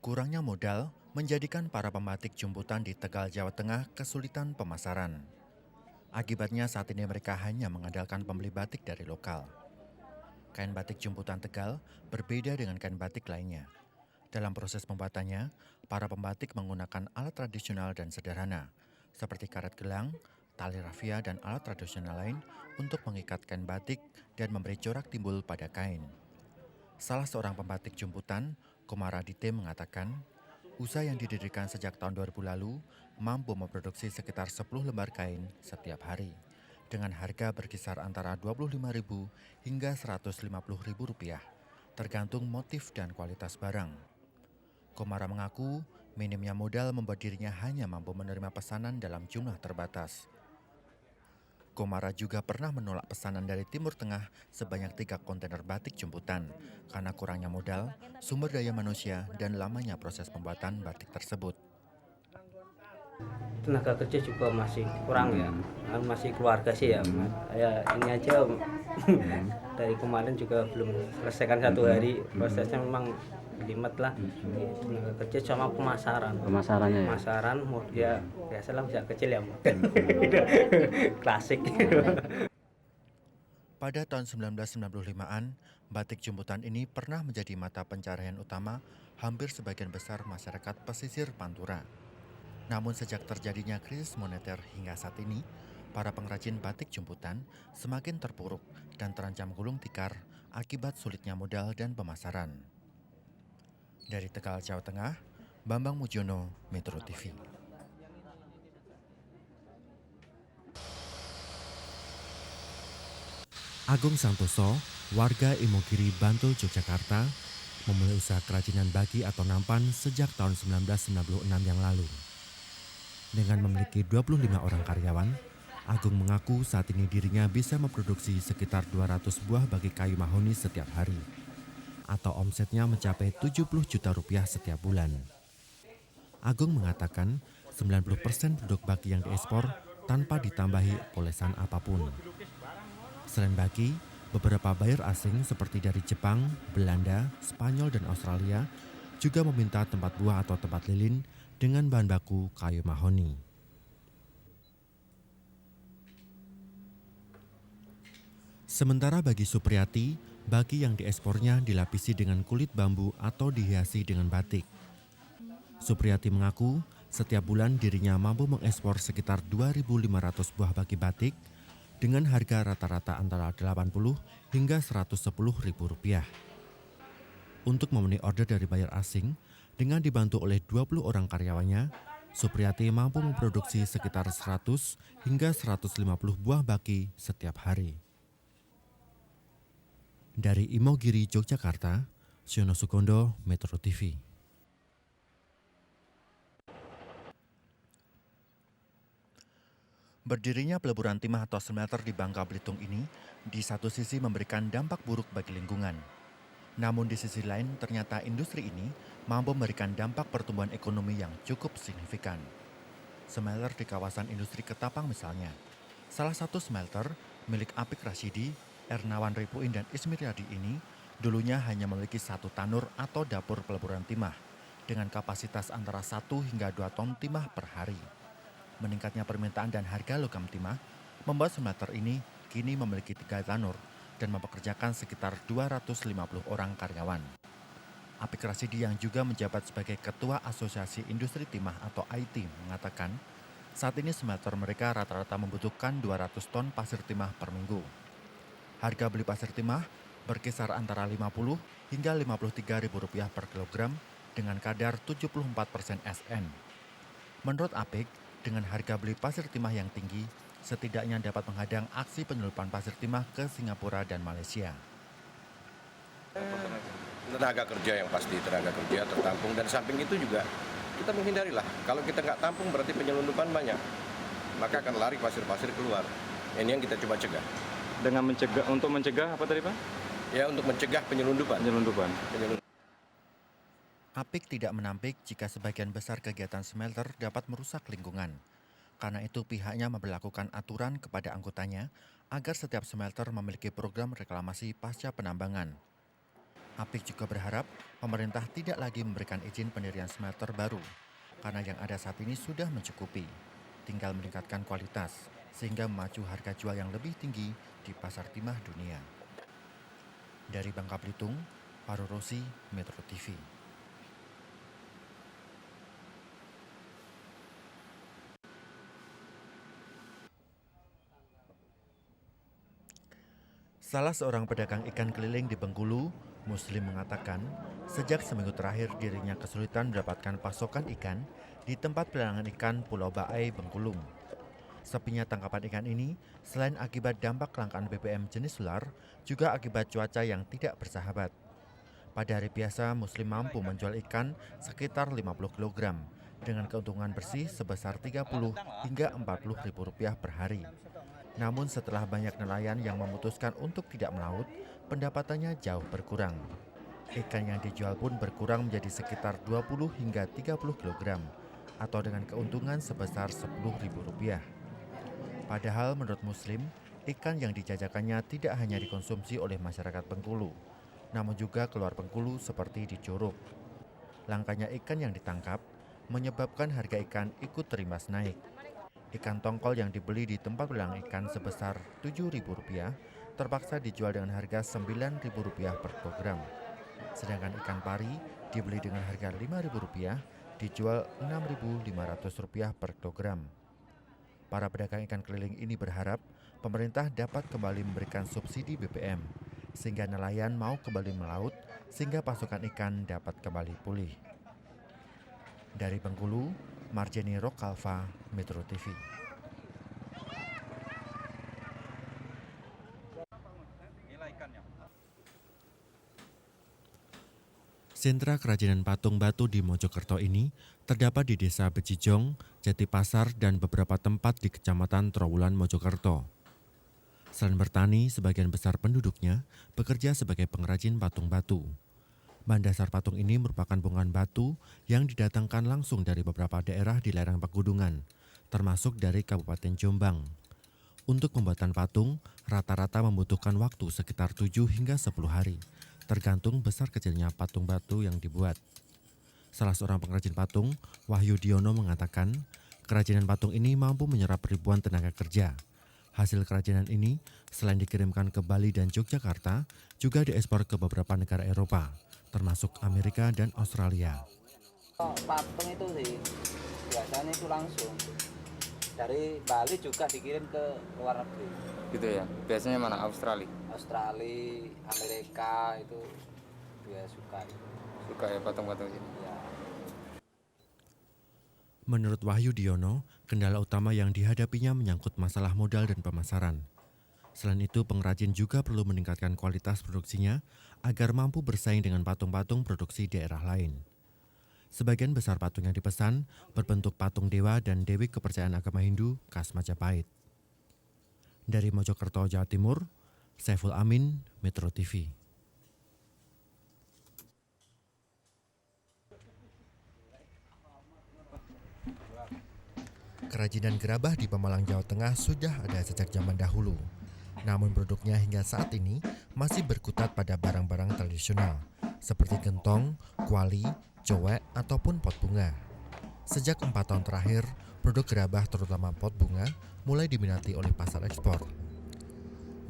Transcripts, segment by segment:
Kurangnya modal menjadikan para pembatik jumputan di Tegal, Jawa Tengah kesulitan pemasaran. Akibatnya saat ini mereka hanya mengandalkan pembeli batik dari lokal. Kain batik jumputan Tegal berbeda dengan kain batik lainnya. Dalam proses pembuatannya, para pembatik menggunakan alat tradisional dan sederhana, seperti karet gelang, tali rafia, dan alat tradisional lain untuk mengikat kain batik dan memberi corak timbul pada kain. Salah seorang pembatik jumputan, Komara Dite mengatakan, usaha yang didirikan sejak tahun 2000 lalu mampu memproduksi sekitar 10 lembar kain setiap hari dengan harga berkisar antara Rp25.000 hingga Rp150.000, tergantung motif dan kualitas barang. Komara mengaku minimnya modal membuat dirinya hanya mampu menerima pesanan dalam jumlah terbatas. Komara juga pernah menolak pesanan dari Timur Tengah sebanyak 3 kontainer batik jumputan karena kurangnya modal, sumber daya manusia, dan lamanya proses pembuatan batik tersebut. Tenaga kerja juga masih kurang ya, masih keluarga sih ya, ya ini aja dari kemarin juga belum selesaikan satu hari, prosesnya memang limet lah. Tenaga kerja sama Pemasarannya ya. pemasaran ya biasalah usaha kecil ya klasik. Pada tahun 1995-an, batik jumputan ini pernah menjadi mata pencaharian utama hampir sebagian besar masyarakat pesisir Pantura. Namun sejak terjadinya krisis moneter hingga saat ini, para pengrajin batik jumputan semakin terpuruk dan terancam gulung tikar akibat sulitnya modal dan pemasaran. Dari Tegal, Jawa Tengah, Bambang Mujono, Metro TV. Agung Santoso, warga Imogiri, Bantul, Yogyakarta, memulai usaha kerajinan baki atau nampan sejak tahun 1996 yang lalu. Dengan memiliki 25 orang karyawan, Agung mengaku saat ini dirinya bisa memproduksi sekitar 200 buah baki kayu mahoni setiap hari, atau omsetnya mencapai 70 juta rupiah setiap bulan. Agung mengatakan 90% produk baki yang diekspor tanpa ditambahi polesan apapun. Selain baki, beberapa buyer asing seperti dari Jepang, Belanda, Spanyol, dan Australia juga meminta tempat buah atau tempat lilin dengan bahan baku kayu mahoni. Sementara bagi Supriyati, baki yang diekspornya dilapisi dengan kulit bambu atau dihiasi dengan batik. Supriyati mengaku setiap bulan dirinya mampu mengekspor sekitar 2.500 buah baki batik dengan harga rata-rata antara 80 hingga Rp110.000. Untuk memenuhi order dari buyer asing, dengan dibantu oleh 20 orang karyawannya, Supriyati mampu memproduksi sekitar 100 hingga 150 buah baki setiap hari. Dari Imogiri, Yogyakarta, Siono Sukondo, Metro TV. Berdirinya peleburan timah atau smelter di Bangka Belitung ini di satu sisi memberikan dampak buruk bagi lingkungan. Namun di sisi lain ternyata industri ini mampu memberikan dampak pertumbuhan ekonomi yang cukup signifikan. Smelter di kawasan industri Ketapang misalnya. Salah satu smelter milik Apik Rasidi, Ernawan Ripuin, dan Ismir Yadi ini dulunya hanya memiliki 1 tanur atau dapur peleburan timah dengan kapasitas antara 1 hingga 2 ton timah per hari. Meningkatnya permintaan dan harga logam timah membuat smelter ini kini memiliki 3 tanur dan mempekerjakan sekitar 250 orang karyawan. Apik Rasidi yang juga menjabat sebagai Ketua Asosiasi Industri Timah atau IT mengatakan saat ini smelter mereka rata-rata membutuhkan 200 ton pasir timah per minggu. Harga beli pasir timah berkisar antara Rp50 hingga Rp53.000 per kilogram dengan kadar 74% SN. Menurut Apik, dengan harga beli pasir timah yang tinggi, setidaknya dapat menghadang aksi penyelundupan pasir timah ke Singapura dan Malaysia. Tenaga kerja yang pasti, tenaga kerja tertampung, dan samping itu juga kita menghindarilah. Kalau kita nggak tampung berarti penyelundupan banyak, maka akan lari pasir-pasir keluar. Ini yang kita coba cegah. Dengan untuk mencegah apa tadi Pak? Ya, untuk mencegah penyelundupan. Apik tidak menampik jika sebagian besar kegiatan smelter dapat merusak lingkungan. Karena itu pihaknya memberlakukan aturan kepada anggotanya agar setiap smelter memiliki program reklamasi pasca penambangan. Apik juga berharap pemerintah tidak lagi memberikan izin pendirian smelter baru, karena yang ada saat ini sudah mencukupi. Tinggal meningkatkan kualitas, sehingga memacu harga jual yang lebih tinggi di pasar timah dunia. Dari Bangka Belitung, Faru Rosi, Metro TV. Salah seorang pedagang ikan keliling di Bengkulu, Muslim, mengatakan sejak seminggu terakhir dirinya kesulitan mendapatkan pasokan ikan di tempat pelelangan ikan Pulau Baai, Bengkulu. Sepinya tangkapan ikan ini selain akibat dampak kelangkaan BBM jenis ular, juga akibat cuaca yang tidak bersahabat. Pada hari biasa, Muslim mampu menjual ikan sekitar 50 kg dengan keuntungan bersih sebesar 30 hingga 40 ribu rupiah per hari. Namun setelah banyak nelayan yang memutuskan untuk tidak melaut, pendapatannya jauh berkurang. Ikan yang dijual pun berkurang menjadi sekitar 20 hingga 30 kg atau dengan keuntungan sebesar 10 ribu rupiah. Padahal menurut Muslim, ikan yang dijajakannya tidak hanya dikonsumsi oleh masyarakat Bengkulu, namun juga keluar Bengkulu seperti di Curug. Langkanya ikan yang ditangkap menyebabkan harga ikan ikut terimbas naik. Ikan tongkol yang dibeli di tempat pelelangan ikan sebesar Rp7.000 terpaksa dijual dengan harga Rp9.000 per kilogram. Sedangkan ikan pari dibeli dengan harga Rp5.000 dijual Rp6.500 per kilogram. Para pedagang ikan keliling ini berharap pemerintah dapat kembali memberikan subsidi BBM sehingga nelayan mau kembali melaut sehingga pasokan ikan dapat kembali pulih. Dari Bengkulu, Marjeni Rokalva, Metro TV. Sentra kerajinan patung batu di Mojokerto ini terdapat di Desa Becijong, Jatipasar, dan beberapa tempat di Kecamatan Trowulan, Mojokerto. Selain bertani, sebagian besar penduduknya bekerja sebagai pengrajin patung batu. Bahan dasar patung ini merupakan bongkahan batu yang didatangkan langsung dari beberapa daerah di lereng pegunungan, termasuk dari Kabupaten Jombang. Untuk pembuatan patung, rata-rata membutuhkan waktu sekitar 7 hingga 10 hari, tergantung besar kecilnya patung batu yang dibuat. Salah seorang pengrajin patung, Wahyu Diono, mengatakan kerajinan patung ini mampu menyerap ribuan tenaga kerja. Hasil kerajinan ini selain dikirimkan ke Bali dan Yogyakarta, juga diekspor ke beberapa negara Eropa, termasuk Amerika dan Australia. Patung itu sih biasanya itu langsung dari Bali juga dikirim ke luar negeri. Gitu ya, biasanya mana? Australia, Amerika itu dia suka ya patung-patung sini. ya. Menurut Wahyu Diono, kendala utama yang dihadapinya menyangkut masalah modal dan pemasaran. Selain itu, pengrajin juga perlu meningkatkan kualitas produksinya agar mampu bersaing dengan patung-patung produksi daerah lain. Sebagian besar patung yang dipesan berbentuk patung dewa dan dewi kepercayaan agama Hindu khas Majapahit. Dari Mojokerto, Jawa Timur, Saiful Amin, Metro TV. Kerajinan gerabah di Pemalang, Jawa Tengah sudah ada sejak zaman dahulu. Namun produknya hingga saat ini masih berkutat pada barang-barang tradisional seperti gentong, kuali, cowek, ataupun pot bunga. Sejak 4 tahun terakhir, produk gerabah terutama pot bunga mulai diminati oleh pasar ekspor.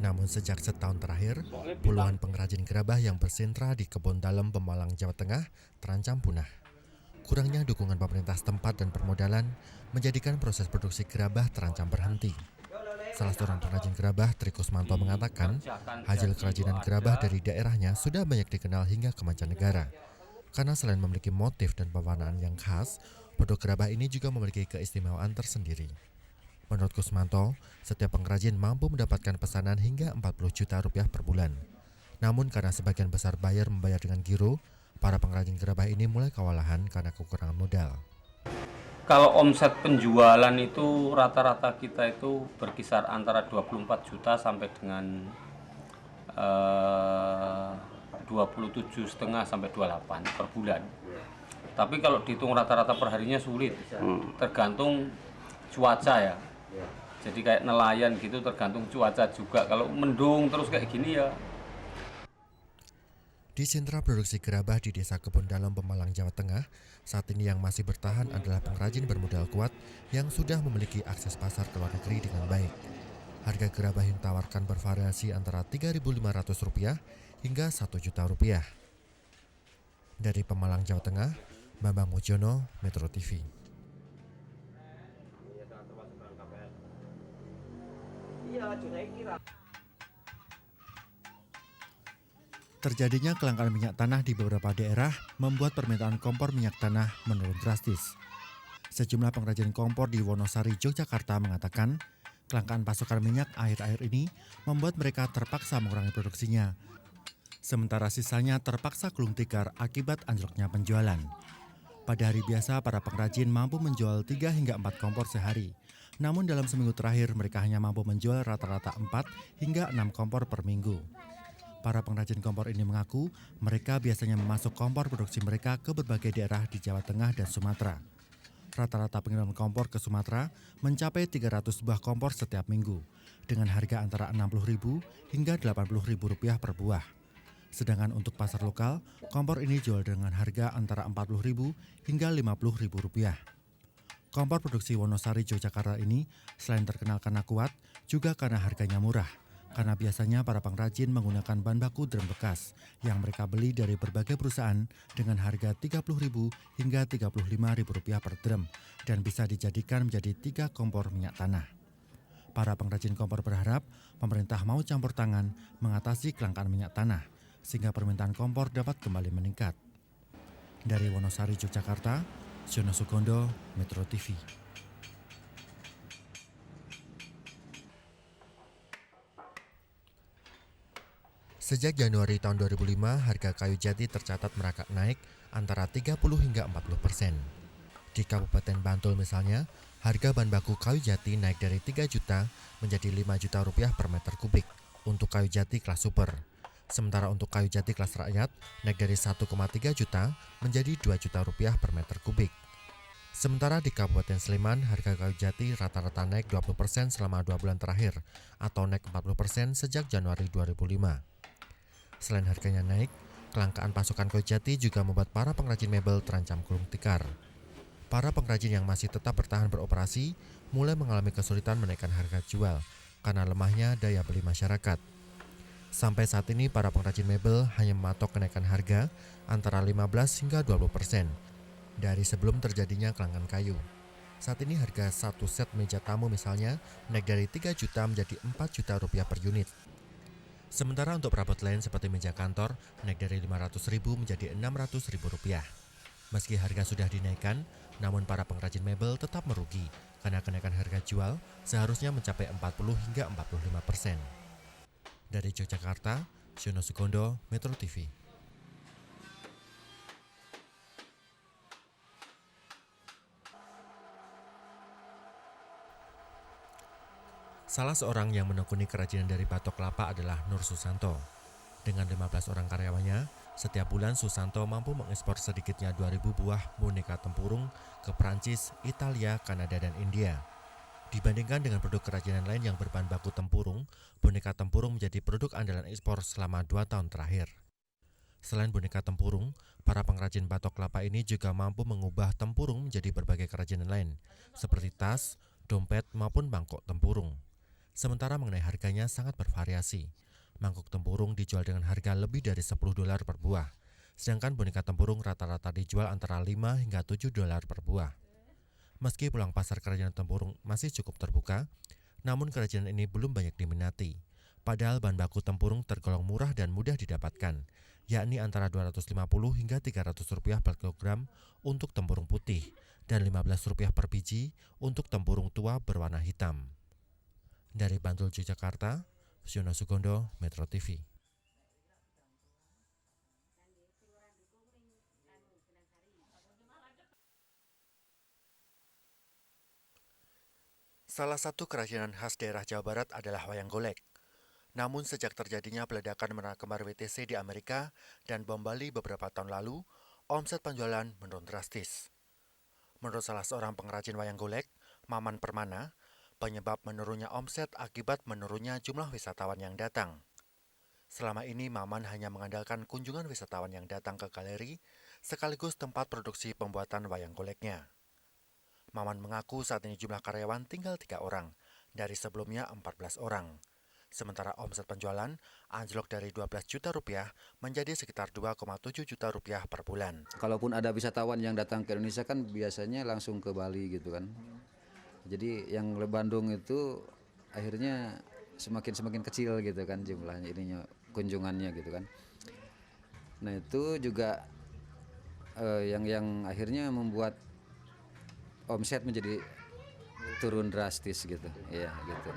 Namun sejak setahun terakhir, puluhan pengrajin gerabah yang bersentra di Kebon Dalem, Pemalang, Jawa Tengah terancam punah. Kurangnya dukungan pemerintah setempat dan permodalan menjadikan proses produksi gerabah terancam berhenti. Salah seorang pengrajin gerabah, Tri Kusmanto, mengatakan hasil kerajinan gerabah dari daerahnya sudah banyak dikenal hingga ke mancanegara. Karena selain memiliki motif dan pewarnaan yang khas, produk gerabah ini juga memiliki keistimewaan tersendiri. Menurut Kusmanto, setiap pengrajin mampu mendapatkan pesanan hingga 40 juta rupiah per bulan. Namun karena sebagian besar buyer membayar dengan giro, para pengrajin gerabah ini mulai kewalahan karena kekurangan modal. Kalau omset penjualan itu rata-rata kita itu berkisar antara 24 juta sampai dengan 27,5 sampai 28 per bulan. Tapi kalau dihitung rata-rata per harinya sulit, tergantung cuaca ya. Jadi kayak nelayan gitu tergantung cuaca juga. Kalau mendung terus kayak gini ya. Di sentra produksi gerabah di Desa Kebon Dalam, Pemalang, Jawa Tengah, saat ini yang masih bertahan adalah pengrajin bermodal kuat yang sudah memiliki akses pasar ke luar negeri dengan baik. Harga gerabah yang ditawarkan bervariasi antara Rp3.500 hingga Rp1.000.000. Dari Pemalang, Jawa Tengah, Bambang Mujono, Metro TV. Terjadinya kelangkaan minyak tanah di beberapa daerah membuat permintaan kompor minyak tanah menurun drastis. Sejumlah pengrajin kompor di Wonosari, Yogyakarta mengatakan kelangkaan pasokan minyak akhir-akhir ini membuat mereka terpaksa mengurangi produksinya. Sementara sisanya terpaksa gulung tikar akibat anjloknya penjualan. Pada hari biasa, para pengrajin mampu menjual 3 hingga 4 kompor sehari. Namun dalam seminggu terakhir, mereka hanya mampu menjual rata-rata 4 hingga 6 kompor per minggu. Para pengrajin kompor ini mengaku mereka biasanya memasuk kompor produksi mereka ke berbagai daerah di Jawa Tengah dan Sumatera. Rata-rata pengiriman kompor ke Sumatera mencapai 300 buah kompor setiap minggu dengan harga antara Rp60.000 hingga Rp80.000 per buah. Sedangkan untuk pasar lokal, kompor ini jual dengan harga antara Rp40.000 hingga Rp50.000. Kompor produksi Wonosari, Yogyakarta ini selain terkenal karena kuat, juga karena harganya murah. Karena biasanya para pengrajin menggunakan bahan baku drum bekas yang mereka beli dari berbagai perusahaan dengan harga Rp30.000 hingga Rp35.000 per drum dan bisa dijadikan menjadi 3 kompor minyak tanah. Para pengrajin kompor berharap pemerintah mau campur tangan mengatasi kelangkaan minyak tanah sehingga permintaan kompor dapat kembali meningkat. Dari Wonosari, Yogyakarta, Siono Sugondo, Metro TV. Sejak Januari tahun 2005, harga kayu jati tercatat merangkak naik antara 30 hingga 40%. Di Kabupaten Bantul misalnya, harga bahan baku kayu jati naik dari 3 juta menjadi 5 juta rupiah per meter kubik untuk kayu jati kelas super. Sementara untuk kayu jati kelas rakyat naik dari 1,3 juta menjadi 2 juta rupiah per meter kubik. Sementara di Kabupaten Sleman, harga kayu jati rata-rata naik 20% selama 2 bulan terakhir atau naik 40% sejak Januari 2005. Selain harganya naik, kelangkaan pasokan kayu jati juga membuat para pengrajin mebel terancam gulung tikar. Para pengrajin yang masih tetap bertahan beroperasi mulai mengalami kesulitan menaikkan harga jual karena lemahnya daya beli masyarakat. Sampai saat ini para pengrajin mebel hanya mematok kenaikan harga antara 15 hingga 20% dari sebelum terjadinya kelangkaan kayu. Saat ini harga satu set meja tamu misalnya naik dari 3 juta menjadi 4 juta rupiah per unit. Sementara untuk perabot lain seperti meja kantor naik dari Rp500.000 menjadi Rp600.000. Meski harga sudah dinaikkan, namun para pengrajin mebel tetap merugi karena kenaikan harga jual seharusnya mencapai 40 hingga 45%. Dari Yogyakarta, Siono Sugondo, Metro TV. Salah seorang yang menekuni kerajinan dari batok kelapa adalah Nur Susanto. Dengan 15 orang karyawannya, setiap bulan Susanto mampu mengekspor sedikitnya 2.000 buah boneka tempurung ke Prancis, Italia, Kanada, dan India. Dibandingkan dengan produk kerajinan lain yang berbahan baku tempurung, boneka tempurung menjadi produk andalan ekspor selama 2 tahun terakhir. Selain boneka tempurung, para pengrajin batok kelapa ini juga mampu mengubah tempurung menjadi berbagai kerajinan lain, seperti tas, dompet, maupun mangkok tempurung. Sementara mengenai harganya sangat bervariasi. Mangkok tempurung dijual dengan harga lebih dari $10 per buah, sedangkan boneka tempurung rata-rata dijual antara 5 hingga $7 per buah. Meski peluang pasar kerajinan tempurung masih cukup terbuka, namun kerajinan ini belum banyak diminati. Padahal bahan baku tempurung tergolong murah dan mudah didapatkan, yakni antara Rp250 hingga Rp300 per kilogram untuk tempurung putih dan Rp15 per biji untuk tempurung tua berwarna hitam. Dari Bantul, Yogyakarta, Siono Sugondo, Metro TV. Salah satu kerajinan khas daerah Jawa Barat adalah wayang golek. Namun sejak terjadinya peledakan menara kembar WTC di Amerika dan bom Bali beberapa tahun lalu, omset penjualan menurun drastis. Menurut salah seorang pengrajin wayang golek, Maman Permana, penyebab menurunnya omset akibat menurunnya jumlah wisatawan yang datang. Selama ini Maman hanya mengandalkan kunjungan wisatawan yang datang ke galeri sekaligus tempat produksi pembuatan wayang goleknya. Maman mengaku saat ini jumlah karyawan tinggal 3 orang, dari sebelumnya 14 orang. Sementara omset penjualan anjlok dari 12 juta rupiah menjadi sekitar 2,7 juta rupiah per bulan. Kalaupun ada wisatawan yang datang ke Indonesia kan biasanya langsung ke Bali gitu kan. Jadi yang ke Bandung itu akhirnya semakin kecil gitu kan jumlahnya ininya kunjungannya gitu kan. Nah itu juga yang akhirnya membuat omset menjadi turun drastis gitu. Iya gitu.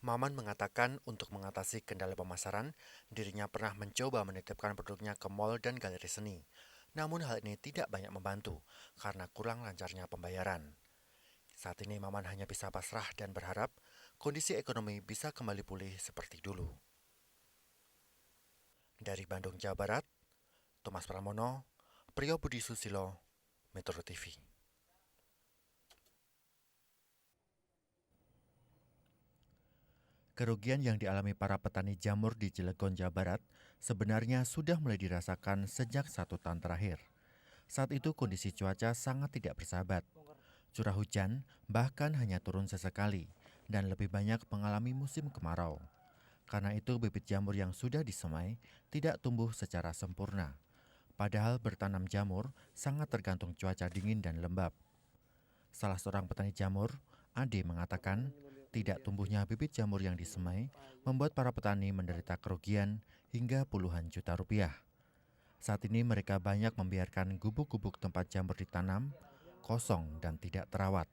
Maman mengatakan untuk mengatasi kendala pemasaran, dirinya pernah mencoba menitipkan produknya ke mal dan galeri seni. Namun hal ini tidak banyak membantu karena kurang lancarnya pembayaran. Saat ini Maman hanya bisa pasrah dan berharap kondisi ekonomi bisa kembali pulih seperti dulu. Dari Bandung, Jawa Barat, Thomas Pramono, Priyo Budi Susilo, Metro TV. Kerugian yang dialami para petani jamur di Cilegon, Jawa Barat sebenarnya sudah mulai dirasakan sejak 1 tahun terakhir. Saat itu kondisi cuaca sangat tidak bersahabat. Curah hujan bahkan hanya turun sesekali dan lebih banyak mengalami musim kemarau. Karena itu bibit jamur yang sudah disemai tidak tumbuh secara sempurna. Padahal bertanam jamur sangat tergantung cuaca dingin dan lembab. Salah seorang petani jamur, Ade, mengatakan tidak tumbuhnya bibit jamur yang disemai membuat para petani menderita kerugian hingga puluhan juta rupiah. Saat ini mereka banyak membiarkan gubuk-gubuk tempat jamur ditanam kosong dan tidak terawat.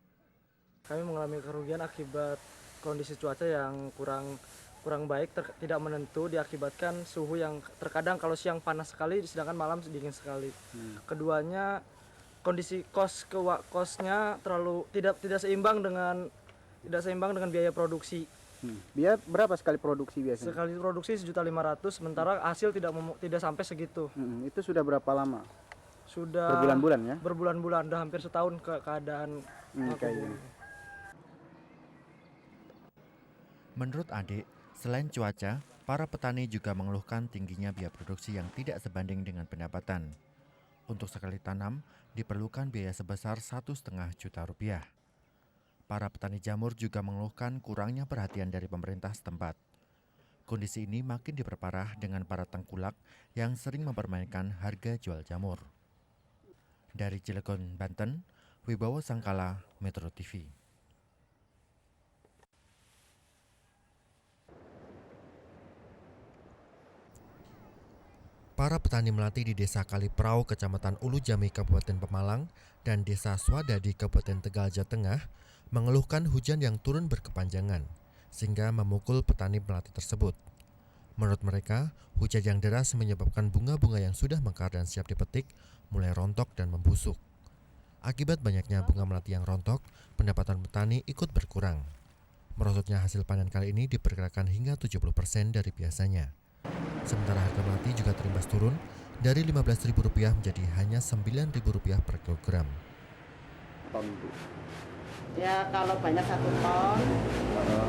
Kami mengalami kerugian akibat kondisi cuaca yang kurang baik, tidak menentu, diakibatkan suhu yang terkadang kalau siang panas sekali sedangkan malam dingin sekali. Keduanya kondisi kosnya terlalu tidak seimbang dengan biaya produksi. Biaya berapa sekali produksi biasanya? Sekali produksi 1.500.000, sementara hasil tidak sampai segitu. Itu sudah berapa lama? Sudah berbulan-bulan ya? Berbulan-bulan, udah hampir setahun keadaan kayak gini. Menurut Ade, selain cuaca, para petani juga mengeluhkan tingginya biaya produksi yang tidak sebanding dengan pendapatan. Untuk sekali tanam, diperlukan biaya sebesar 1,5 juta rupiah. Para petani jamur juga mengeluhkan kurangnya perhatian dari pemerintah setempat. Kondisi ini makin diperparah dengan para tengkulak yang sering mempermainkan harga jual jamur. Dari Cilegon, Banten, Wibowo Sangkala, Metro TV. Para petani melati di Desa Kaliprau, Kecamatan Ulu Jami, Kabupaten Pemalang, dan Desa Swadadi, Kabupaten Tegal, Jawa Tengah, mengeluhkan hujan yang turun berkepanjangan, sehingga memukul petani melati tersebut. Menurut mereka, hujan yang deras menyebabkan bunga-bunga yang sudah mekar dan siap dipetik mulai rontok dan membusuk. Akibat banyaknya bunga melati yang rontok, pendapatan petani ikut berkurang. Merosotnya hasil panen kali ini diperkirakan hingga 70% dari biasanya. Sementara harga melati juga terimbas turun dari Rp15.000 menjadi hanya Rp9.000 per kilogram. Ya kalau banyak 1 ton,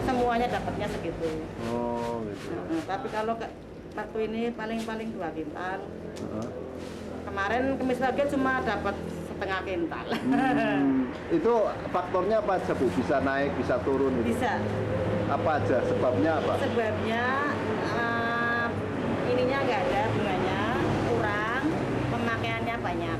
semuanya dapatnya segitu. Oh gitu. Tapi kalau waktu ini paling 2 kintal. Kemarin kemis lagi cuma dapat setengah kintal. Itu faktornya apa aja Bu? Bisa naik, bisa turun gitu? Bisa. Apa aja? Sebabnya apa? Sebabnya ininya nggak ada, bunganya kurang, pemakaiannya banyak.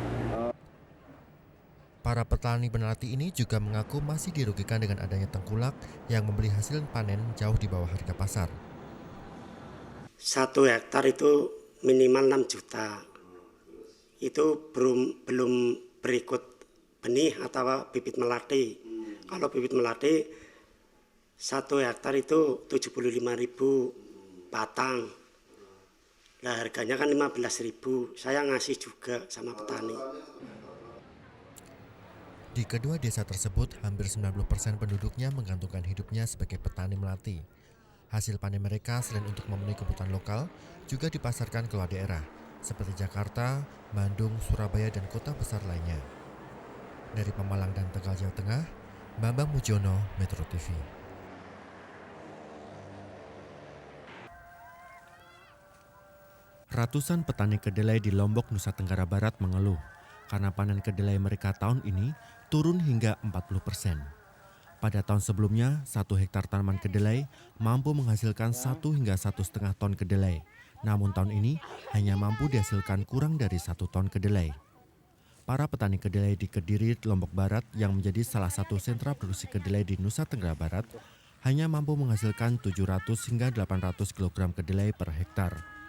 Para petani melati ini juga mengaku masih dirugikan dengan adanya tengkulak yang membeli hasil panen jauh di bawah harga pasar. 1 hektar itu minimal 6 juta. Itu belum berikut benih atau bibit melati. Kalau bibit melati 1 hektar itu 75.000 batang. Nah harganya kan 15.000. Saya ngasih juga sama petani. Di kedua desa tersebut, hampir 90% penduduknya menggantungkan hidupnya sebagai petani melati. Hasil panen mereka selain untuk memenuhi kebutuhan lokal, juga dipasarkan ke luar daerah, seperti Jakarta, Bandung, Surabaya, dan kota besar lainnya. Dari Pemalang dan Tegal, Jawa Tengah, Bambang Mujono, Metro TV. Ratusan petani kedelai di Lombok, Nusa Tenggara Barat mengeluh karena panen kedelai mereka tahun ini turun hingga 40%. Pada tahun sebelumnya, 1 hektar tanaman kedelai mampu menghasilkan 1 hingga 1,5 ton kedelai. Namun tahun ini hanya mampu dihasilkan kurang dari 1 ton kedelai. Para petani kedelai di Kediri, Lombok Barat yang menjadi salah satu sentra produksi kedelai di Nusa Tenggara Barat hanya mampu menghasilkan 700 hingga 800 kg kedelai per hektar.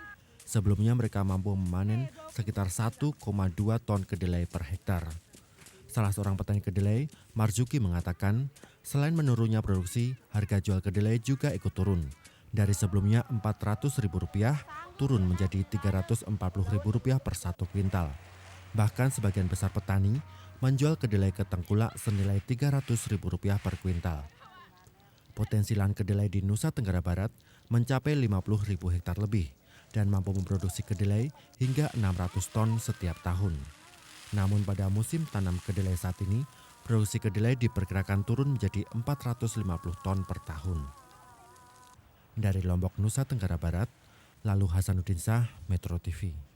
Sebelumnya mereka mampu memanen sekitar 1,2 ton kedelai per hektar. Salah seorang petani kedelai, Marzuki, mengatakan selain menurunnya produksi, harga jual kedelai juga ikut turun. Dari sebelumnya Rp400.000 turun menjadi Rp340.000 per 1 kuintal. Bahkan sebagian besar petani menjual kedelai ke tengkulak senilai Rp300.000 per kuintal. Potensi lahan kedelai di Nusa Tenggara Barat mencapai 50.000 hektar lebih dan mampu memproduksi kedelai hingga 600 ton setiap tahun. Namun pada musim tanam kedelai saat ini, produksi kedelai diperkirakan turun menjadi 450 ton per tahun. Dari Lombok, Nusa Tenggara Barat, Lalu Hasanuddin Shah, Metro TV.